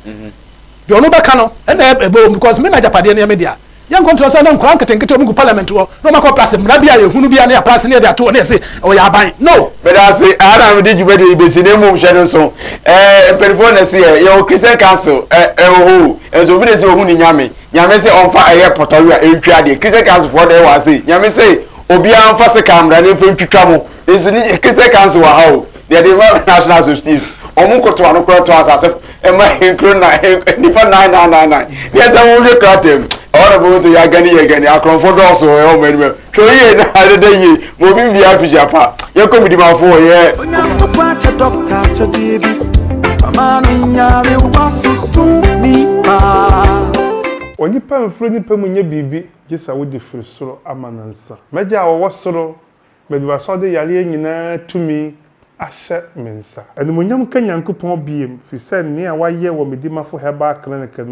de ono beka no na ebo because me na japade na media yan control say na nkran ketenkete omu parliament wo no makọ pass mra bia ye hunu bia na pass na de ato na say o ya ban no but I say ara me de jubede ibesi na mu hwe no so perifo na say ye Christian council enzo bi de say ohun ni nyame say on fa aye potowi a entwa de Christian council for there wa say nyame say obi an fa se camera na fo ntwitwa mo enzo ni Christian council wa ha o they national associates omu koto anu kro to asase ema enkro na nipa 9999 yes I will cut him all the say ya gani akronfo do so e o menu so ye na ade ye mo bi bia fi japa ye komidi ma fo ye doctor to baby mama nyare wasu to mi pa oni pa mfro ni pa munye bibi gisa wo di firi soro amanansa meja wo soro me bi so de yare nyina tumi ahye mensa eni munyam kanyankopon biem fi se ne a waye wo medimafo heba clinic no